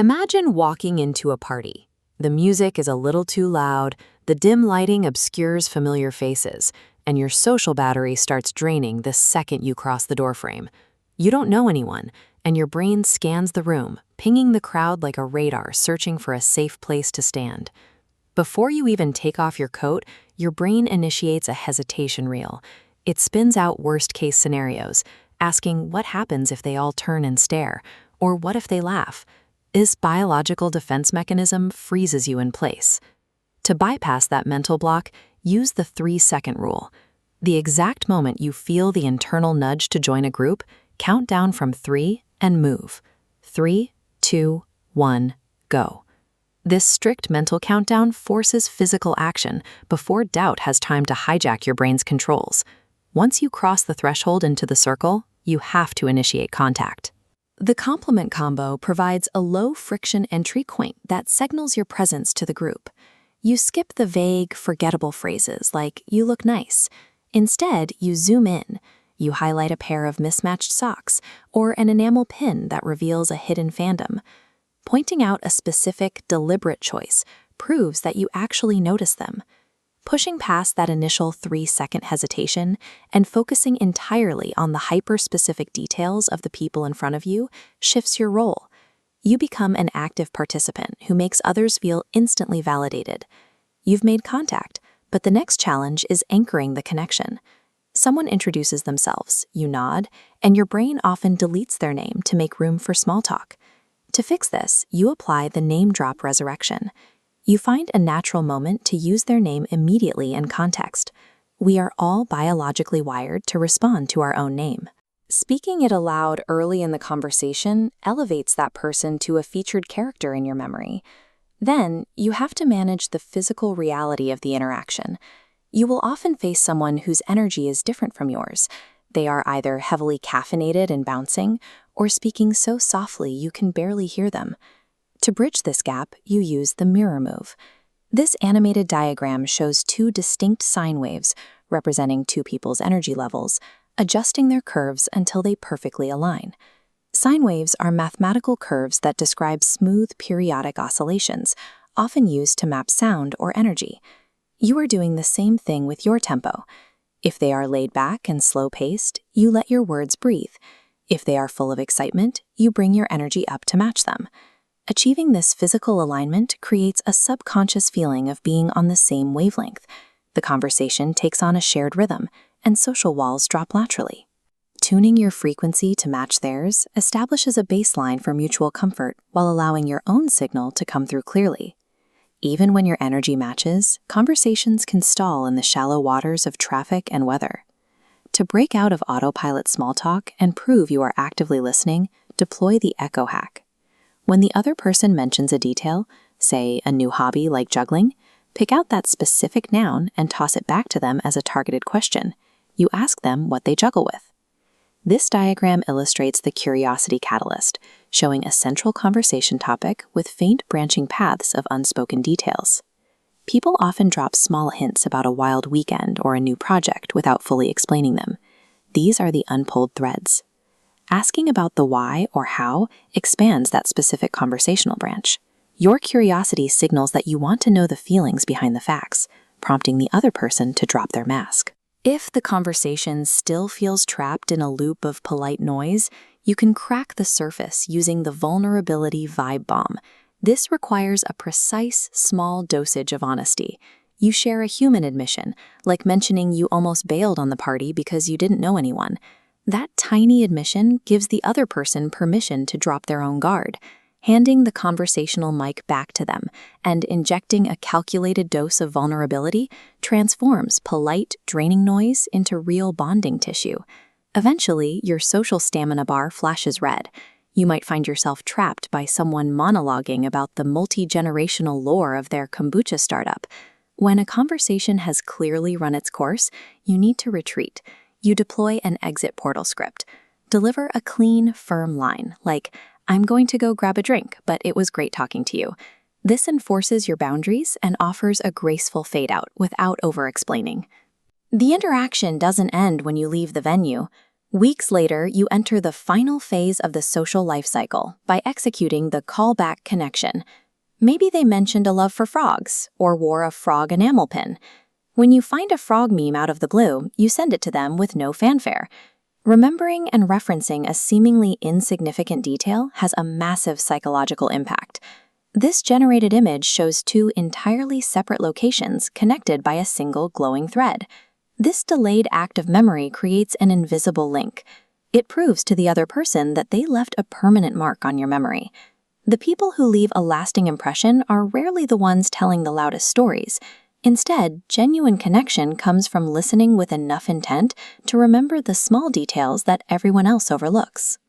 Imagine walking into a party. The music is a little too loud, the dim lighting obscures familiar faces, and your social battery starts draining the second you cross the doorframe. You don't know anyone, and your brain scans the room, pinging the crowd like a radar searching for a safe place to stand. Before you even take off your coat, your brain initiates a hesitation reel. It spins out worst-case scenarios, asking what happens if they all turn and stare, or what if they laugh. This biological defense mechanism freezes you in place. To bypass that mental block, use the 3-second rule. The exact moment you feel the internal nudge to join a group, count down from 3 and move. 3, 2, 1, go. This strict mental countdown forces physical action before doubt has time to hijack your brain's controls. Once you cross the threshold into the circle, you have to initiate contact. The compliment combo provides a low-friction entry point that signals your presence to the group. You skip the vague, forgettable phrases like, "You look nice." Instead, you zoom in. You highlight a pair of mismatched socks or an enamel pin that reveals a hidden fandom. Pointing out a specific, deliberate choice proves that you actually notice them. Pushing past that initial 3-second hesitation and focusing entirely on the hyper-specific details of the people in front of you shifts your role. You become an active participant who makes others feel instantly validated. You've made contact, but the next challenge is anchoring the connection. Someone introduces themselves, you nod, and your brain often deletes their name to make room for small talk. To fix this, you apply the name drop resurrection. You find a natural moment to use their name immediately in context. We are all biologically wired to respond to our own name. Speaking it aloud early in the conversation elevates that person to a featured character in your memory. Then, you have to manage the physical reality of the interaction. You will often face someone whose energy is different from yours. They are either heavily caffeinated and bouncing, or speaking so softly you can barely hear them. To bridge this gap, you use the mirror move. This animated diagram shows 2 distinct sine waves, representing 2 people's energy levels, adjusting their curves until they perfectly align. Sine waves are mathematical curves that describe smooth periodic oscillations, often used to map sound or energy. You are doing the same thing with your tempo. If they are laid back and slow-paced, you let your words breathe. If they are full of excitement, you bring your energy up to match them. Achieving this physical alignment creates a subconscious feeling of being on the same wavelength. The conversation takes on a shared rhythm, and social walls drop laterally. Tuning your frequency to match theirs establishes a baseline for mutual comfort while allowing your own signal to come through clearly. Even when your energy matches, conversations can stall in the shallow waters of traffic and weather. To break out of autopilot small talk and prove you are actively listening, deploy the echo hack. When the other person mentions a detail, say a new hobby like juggling, pick out that specific noun and toss it back to them as a targeted question. You ask them what they juggle with. This diagram illustrates the curiosity catalyst, showing a central conversation topic with faint branching paths of unspoken details. People often drop small hints about a wild weekend or a new project without fully explaining them. These are the unpulled threads. Asking about the why or how expands that specific conversational branch. Your curiosity signals that you want to know the feelings behind the facts, prompting the other person to drop their mask. If the conversation still feels trapped in a loop of polite noise, you can crack the surface using the vulnerability vibe bomb. This requires a precise, small dosage of honesty. You share a human admission, like mentioning you almost bailed on the party because you didn't know anyone. That tiny admission gives the other person permission to drop their own guard. Handing the conversational mic back to them and injecting a calculated dose of vulnerability transforms polite, draining noise into real bonding tissue. Eventually, your social stamina bar flashes red. You might find yourself trapped by someone monologuing about the multi-generational lore of their kombucha startup. When a conversation has clearly run its course, you need to retreat. You deploy an exit portal script. Deliver a clean, firm line, like, "I'm going to go grab a drink, but it was great talking to you." This enforces your boundaries and offers a graceful fade-out without over-explaining. The interaction doesn't end when you leave the venue. Weeks later, you enter the final phase of the social life cycle by executing the callback connection. Maybe they mentioned a love for frogs or wore a frog enamel pin. When you find a frog meme out of the blue, you send it to them with no fanfare. Remembering and referencing a seemingly insignificant detail has a massive psychological impact. This generated image shows two entirely separate locations connected by a single glowing thread. This delayed act of memory creates an invisible link. It proves to the other person that they left a permanent mark on your memory. The people who leave a lasting impression are rarely the ones telling the loudest stories. Instead, genuine connection comes from listening with enough intent to remember the small details that everyone else overlooks.